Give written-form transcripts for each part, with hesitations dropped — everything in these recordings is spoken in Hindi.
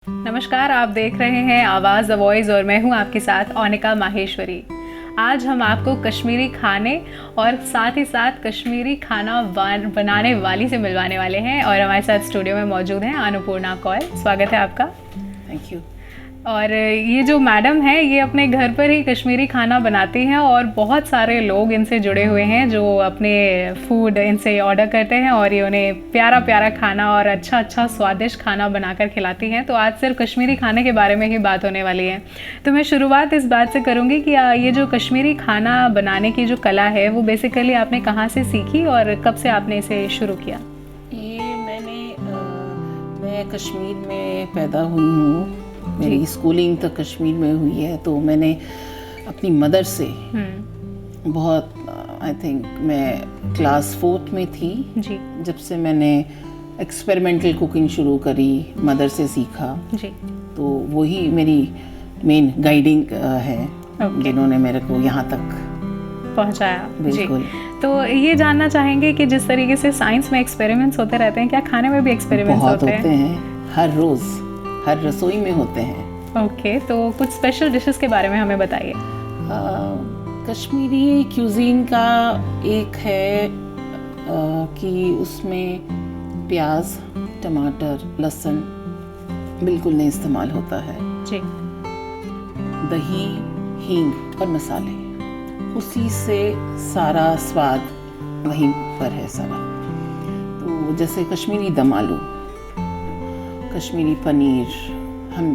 नमस्कार, आप देख रहे हैं आवाज़ द वॉइस और मैं हूं आपके साथ औनिका माहेश्वरी। आज हम आपको कश्मीरी खाने और साथ ही साथ कश्मीरी खाना बनाने वाली से मिलवाने वाले हैं और हमारे साथ स्टूडियो में मौजूद हैं अन्नपूर्णा कौल। स्वागत है आपका। Thank you. और ये जो मैडम है ये अपने घर पर ही कश्मीरी खाना बनाती हैं और बहुत सारे लोग इनसे जुड़े हुए हैं जो अपने फूड इनसे ऑर्डर करते हैं और ये उन्हें प्यारा प्यारा खाना और अच्छा स्वादिष्ट खाना बनाकर खिलाती हैं। तो आज सिर्फ कश्मीरी खाने के बारे में ही बात होने वाली है। तो मैं शुरुआत इस बात से करूँगी कि ये जो कश्मीरी खाना बनाने की जो कला है वो बेसिकली आपने कहाँ से सीखी और कब से आपने इसे शुरू किया? ये मैं कश्मीर में पैदा हुई हूँ। मेरी स्कूलिंग तक कश्मीर में हुई है। तो मैंने अपनी मदर से बहुत आई थिंक मैं क्लास 4th में थी जी। जब से मैंने एक्सपेरिमेंटल कुकिंग शुरू करी, मदर से सीखा जी। तो वही मेरी मेन गाइडिंग है जिन्होंने मेरे को यहाँ तक पहुँचाया। बिल्कुल। तो ये जानना चाहेंगे कि जिस तरीके से साइंस में एक्सपेरिमेंट्स होते रहते हैं, क्या खाने में भी एक्सपेरिमेंट्स बहुत होते हैं? हर रोज़ हर रसोई में होते हैं। ओके, तो कुछ स्पेशल डिशेस के बारे में हमें बताइए। कश्मीरी क्यूजीन का एक है कि उसमें प्याज, टमाटर, लहसुन बिल्कुल नहीं इस्तेमाल होता है जी। दही, हींग और मसाले, उसी से सारा स्वाद वहीं पर है सारा। तो जैसे कश्मीरी दम आलू, कश्मीरी पनीर, हम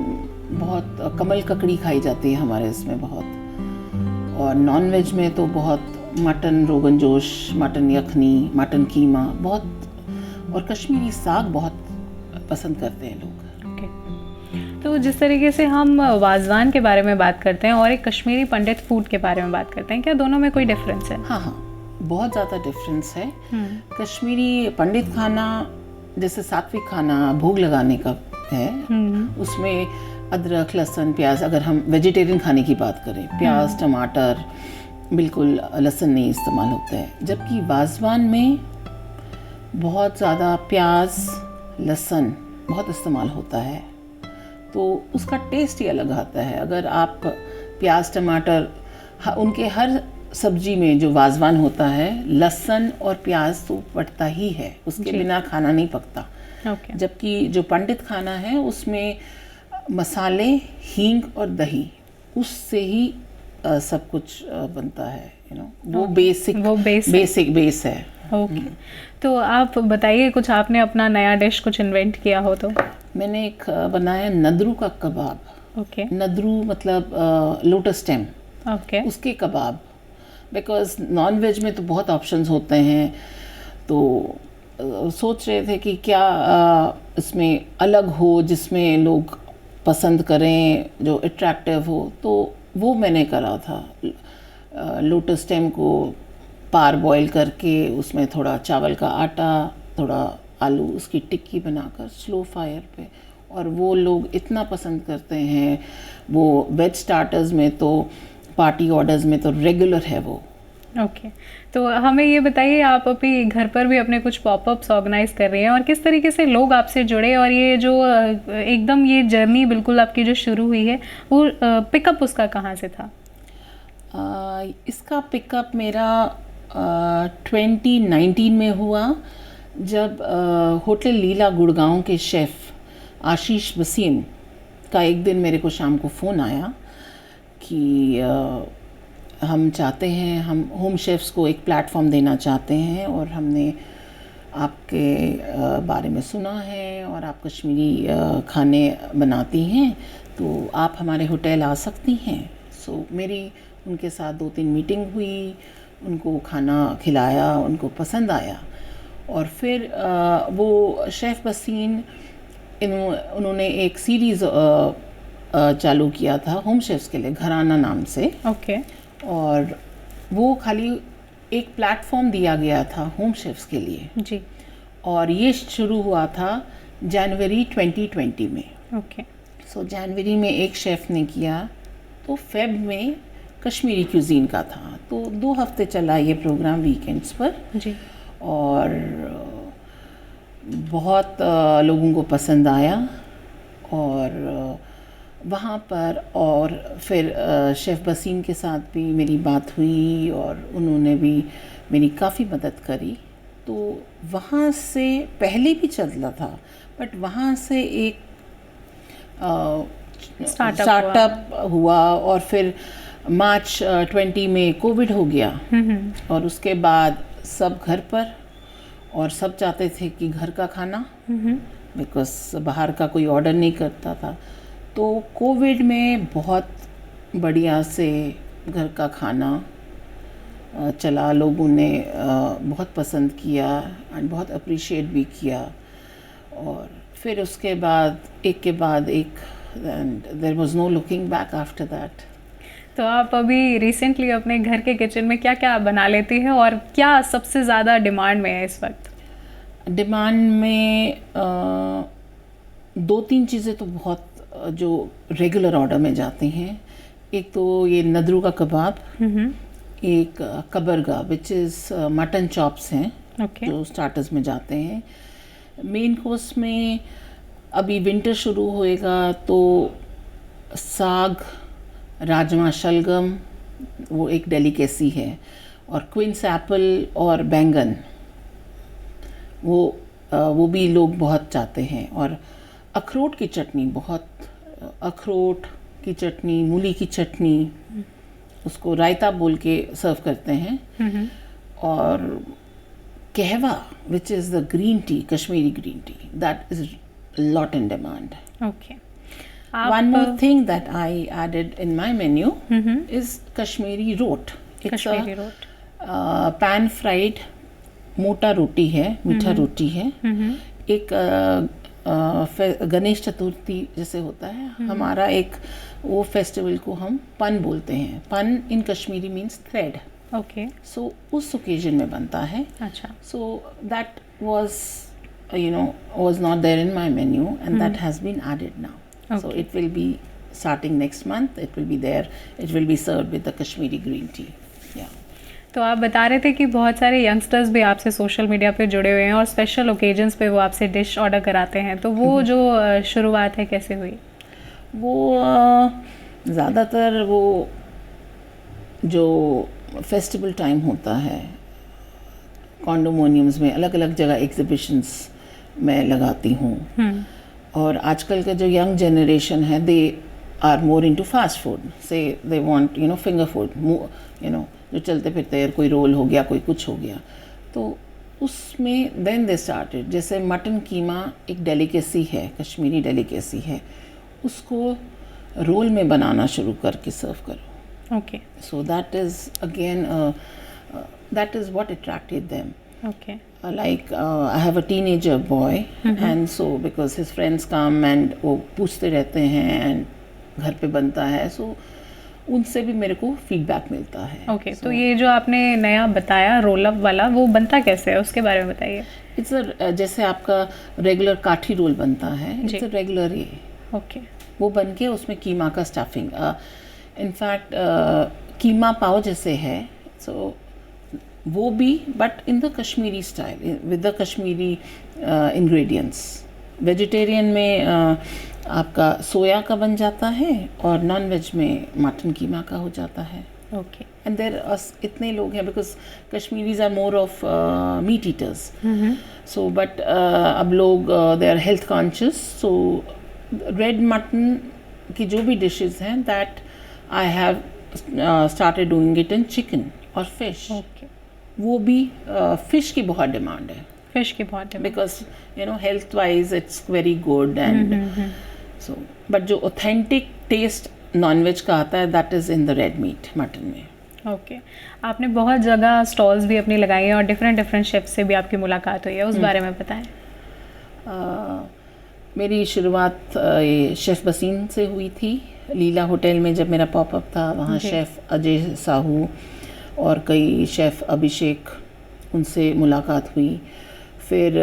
बहुत कमल ककड़ी खाई जाती है हमारे इसमें बहुत। और नॉन वेज में तो बहुत मटन रोगन जोश, मटन यखनी, मटन कीमा बहुत, और कश्मीरी साग बहुत पसंद करते हैं लोग। ओके। तो जिस तरीके से हम वाजवान के बारे में बात करते हैं और एक कश्मीरी पंडित फूड के बारे में बात करते हैं, क्या दोनों में कोई डिफरेंस है? हाँ, बहुत ज़्यादा डिफरेंस है। कश्मीरी पंडित खाना जैसे सात्विक खाना भोग लगाने का है, उसमें अदरक, लहसुन, प्याज, अगर हम वेजिटेरियन खाने की बात करें, प्याज, टमाटर, बिल्कुल लहसुन नहीं इस्तेमाल होता है। जबकि वाजवान में बहुत ज़्यादा प्याज, लहसुन बहुत इस्तेमाल होता है, तो उसका टेस्ट ही अलग आता है। अगर आप प्याज, टमाटर, उनके हर सब्जी में जो वाजवान होता है लहसुन और प्याज तो पड़ता ही है, उसके बिना खाना नहीं पकता। जबकि जो पंडित खाना है उसमें मसाले, हींग और दही, उससे ही सब कुछ बनता है। वो बेसिक बेस है। ओके। तो आप बताइए कुछ, आपने अपना नया डिश कुछ इन्वेंट किया हो तो? मैंने एक बनाया नद्रू का कबाब। ओके। नद्रू मतलब लोटस स्टेम। ओके। उसके कबाब, बिकॉज नॉन वेज में तो बहुत ऑप्शंस होते हैं, तो सोच रहे थे कि क्या इसमें अलग हो जिसमें लोग पसंद करें, जो अट्रैक्टिव हो। तो वो मैंने करा था। लोटस स्टेम को पार बॉईल करके उसमें थोड़ा चावल का आटा, थोड़ा आलू, उसकी टिक्की बनाकर स्लो फायर पे, और वो लोग इतना पसंद करते हैं। वो वेज स्टार्टर्स में तो, पार्टी ऑर्डर्स में तो रेगुलर है वो। ओके। तो हमें ये बताइए, आप अभी घर पर भी अपने कुछ पॉपअप्स ऑर्गेनाइज कर रही हैं और किस तरीके से लोग आपसे जुड़े, और ये जो एकदम ये जर्नी बिल्कुल आपकी जो शुरू हुई है वो पिकअप उसका कहाँ से था? इसका पिकअप मेरा 2019 में हुआ, जब होटल लीला गुड़गांव के शेफ़ आशीष वसीम का एक दिन मेरे को शाम को फ़ोन आया कि हम चाहते हैं, हम होम शेफ्स को एक प्लेटफॉर्म देना चाहते हैं, और हमने आपके बारे में सुना है और आप कश्मीरी खाने बनाती हैं, तो आप हमारे होटल आ सकती हैं। सो मेरी उनके साथ 2-3 मीटिंग हुई, उनको खाना खिलाया, उनको पसंद आया, और फिर वो शेफ़ वसीम उन्होंने एक सीरीज़ चालू किया था होम शेफ्स के लिए, घराना नाम से। ओके। और वो खाली एक प्लेटफॉर्म दिया गया था होम शेफ्स के लिए जी। और ये शुरू हुआ था जनवरी 2020 में। ओके। सो जनवरी में एक शेफ़ ने किया, तो फेब में कश्मीरी क्यूजीन का था। तो 2 हफ्ते चला ये प्रोग्राम वीकेंड्स पर जी। और बहुत लोगों को पसंद आया। और वहाँ पर और फिर शेफ़ बसीम के साथ भी मेरी बात हुई और उन्होंने भी मेरी काफ़ी मदद करी। तो वहाँ से पहले भी चलता था, बट वहाँ से एक स्टार्टअप हुआ और फिर मार्च 20 में कोविड हो गया और उसके बाद सब घर पर, और सब चाहते थे कि घर का खाना, बिकॉज बाहर का कोई ऑर्डर नहीं करता था। तो कोविड में बहुत बढ़िया से घर का खाना चला, लोगों ने बहुत पसंद किया एंड बहुत अप्रिशिएट भी किया। और फिर उसके बाद एक and there was no looking back after that. तो आप अभी रिसेंटली अपने घर के किचन में क्या क्या बना लेती हैं और क्या सबसे ज़्यादा डिमांड में है इस वक्त? डिमांड में 2-3 चीज़ें तो बहुत जो रेगुलर ऑर्डर में जाती हैं। एक तो ये नदरू का कबाब, एक कबरगा विच इज़ मटन चॉप्स हैं, जो स्टार्टर्स में जाते हैं। मेन कोर्स में अभी विंटर शुरू होएगा तो साग, राजमा शलगम वो एक डेलिकेसी है, और क्वींस एप्पल और बैंगन वो भी लोग बहुत चाहते हैं। और अखरोट की चटनी, बहुत अखरोट की चटनी, मूली की चटनी, उसको रायता बोल के सर्व करते हैं। और कहवा which is the green tea, Kashmiri green tea, that is lot in demand. Okay. One more thing that I added in my menu is Kashmiri rot. Kashmiri rot. Pan fried मोटा रोटी है, मीठा रोटी है। एक गणेश चतुर्थी जैसे होता है हमारा एक, वो फेस्टिवल को हम पन बोलते हैं। पन इन कश्मीरी मीन्स थ्रेड। ओके। सो उस ओकेजन में बनता है। अच्छा। So that was not there in my menu and that has been added now. Okay. So it will be starting next month. It will be there. It will be served with the Kashmiri green tea. Yeah. तो आप बता रहे थे कि बहुत सारे यंगस्टर्स भी आपसे सोशल मीडिया पे जुड़े हुए हैं और स्पेशल ओकेजन्स पे वो आपसे डिश ऑर्डर कराते हैं, तो वो जो शुरुआत है कैसे हुई? वो ज़्यादातर वो जो फेस्टिवल टाइम होता है, कॉन्डोमोनियम्स में अलग अलग जगह एग्जिबिशंस मैं लगाती हूँ। और आजकल का जो यंग जनरेशन है, they are more into fast food, so they want finger food, जो चलते फिरते यार कोई रोल हो गया, कोई कुछ हो गया, तो उसमें देन दे स्टार्टेड। जैसे मटन कीमा एक डेलिकेसी है, कश्मीरी डेलिकेसी है, उसको रोल में बनाना शुरू करके सर्व करो। Okay. So that is again that is what attracted them. Okay. Like I have a teenager boy, and so because his friends come and वो पूछते रहते हैं and घर पे बनता है, so उनसे भी मेरे को फीडबैक मिलता है। ओके। तो ये जो आपने नया बताया रोल अप वाला, वो बनता कैसे है, उसके बारे में बताइए। इट्स जैसे आपका रेगुलर काठी रोल बनता है, इट्स अ रेगुलर ये। ओके। वो बन के उसमें कीमा का स्टफिंग, इनफैक्ट कीमा पाव जैसे है, सो वो भी but in the Kashmiri style with the Kashmiri ingredients. Vegetarian में आपका सोया का बन जाता है और नॉन वेज में मटन कीमा का हो जाता है। ओके। एंड देर इतने लोग हैं because Kashmiris are more of meat eaters, so but अब लोग they are health conscious, so red mutton की जो भी डिशेस हैं that I have started doing it in chicken और फिश। ओके। वो भी फिश की बहुत डिमांड है, फिश की बहुत demand, because health wise it's very good and so, but जो ऑथेंटिक टेस्ट नॉनवेज का आता है that is in the red meat mutton में। ओके। आपने बहुत जगह स्टॉल्स भी अपनी लगाई हैं और डिफरेंट शेफ से भी आपकी मुलाकात हुई है, उस बारे में बताएं। मेरी शुरुआत ये शेफ़ बसीम से हुई थी, लीला होटल में जब मेरा पॉपअप था, वहाँ शेफ़ अजय साहू और कई शेफ़ अभिषेक, उनसे मुलाकात हुई। फिर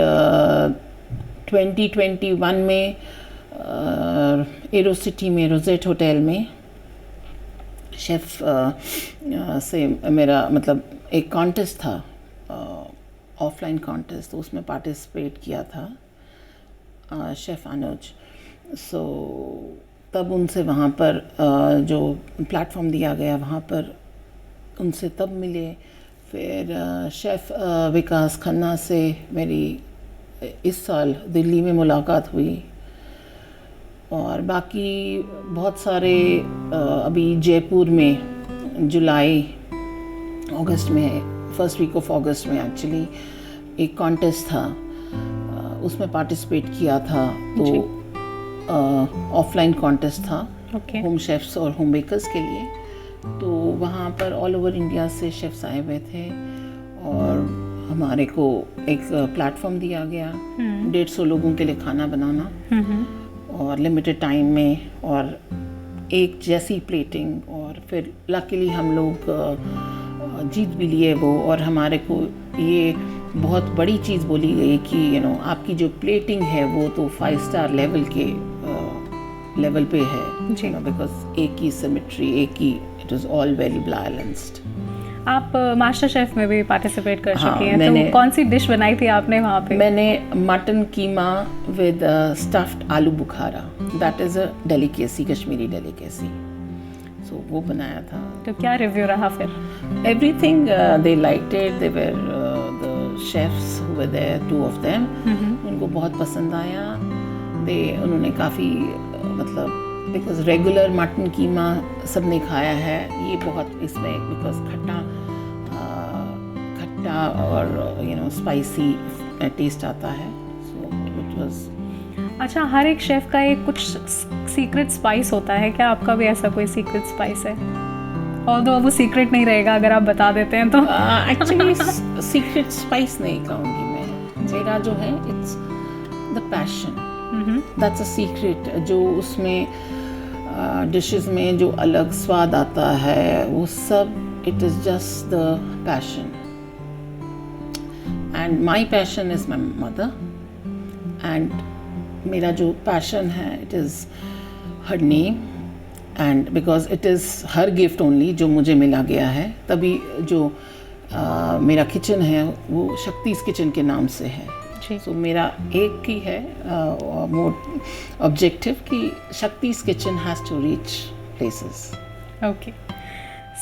2021 में एरो सिटी में रोजेट होटल में शेफ़ से मेरा मतलब एक कॉन्टेस्ट था, ऑफलाइन कॉन्टेस्ट, तो उसमें पार्टिसिपेट किया था शेफ़ अनुज। सो तब उनसे वहाँ पर जो प्लेटफॉर्म दिया गया वहाँ पर उनसे तब मिले। फिर शेफ़ विकास खन्ना से मेरी इस साल दिल्ली में मुलाकात हुई। और बाकी बहुत सारे अभी जयपुर में जुलाई अगस्त में, फर्स्ट वीक ऑफ अगस्त में एक्चुअली एक कॉन्टेस्ट था, उसमें पार्टिसिपेट किया था। तो ऑफलाइन कॉन्टेस्ट था होम शेफ्स और होम बेकर्स के लिए। तो वहाँ पर ऑल ओवर इंडिया से शेफ्स आए हुए थे और हमारे को एक प्लेटफॉर्म दिया गया 150 लोगों के लिए खाना बनाना और लिमिटेड टाइम में और एक जैसी प्लेटिंग। और फिर लकीली हम लोग जीत भी लिए वो। और हमारे को ये बहुत बड़ी चीज़ बोली गई कि आपकी जो प्लेटिंग है वो तो 5 स्टार लेवल के लेवल पे है, बिकॉज एक ही सिमेट्री, एक ही, it is all very balanced. आप मास्टर शेफ में भी पार्टिसिपेट कर चुकी हैं, तो कौन सी डिश बनाई थी आपने वहाँ पे? मैंने mutton keema with stuffed aloo bukhara, that is a delicacy, Kashmiri delicacy. So वो बनाया था। तो क्या रिव्यू रहा फिर? Everything they liked it, they were the chefs who were there, 2 of them, उनको बहुत पसंद आया। उन्होंने काफ़ी मतलब बिकॉज रेगुलर मटन कीमा सबने खाया है, ये बहुत इसमें बिकॉज खट्टा और स्पाइसी टेस्ट आता है। So it was. अच्छा, हर एक शेफ का एक कुछ सीक्रेट स्पाइस होता है, क्या आपका भी ऐसा कोई सीक्रेट स्पाइस है? ऑल्दो वो सीक्रेट नहीं रहेगा अगर आप बता देते हैं तो। एक्चुअली सीक्रेट स्पाइस नहीं कहूँगी मैं, मेरा जो है it's the passion, that's a secret. जो उसमें डिशेस में जो अलग स्वाद आता है वो सब, it is just the passion. And my passion is my mother, and मेरा जो पैशन है it is her name, and because it is her gift only जो मुझे मिला गया है। तभी जो मेरा किचन है वो शक्ति's किचन के नाम से है। सो मेरा एक ही है मोर ऑब्जेक्टिव कि Shakti's kitchen has to reach places. Okay,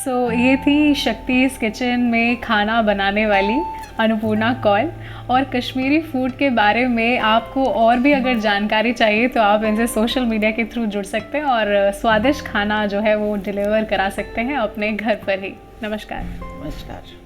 so ये थी शक्ति's किचन में खाना बनाने वाली अन्नपूर्णा कौल। और कश्मीरी फूड के बारे में आपको और भी अगर जानकारी चाहिए तो आप इनसे सोशल मीडिया के थ्रू जुड़ सकते हैं और स्वादिष्ट खाना जो है वो डिलीवर करा सकते हैं अपने घर पर ही। नमस्कार। नमस्कार।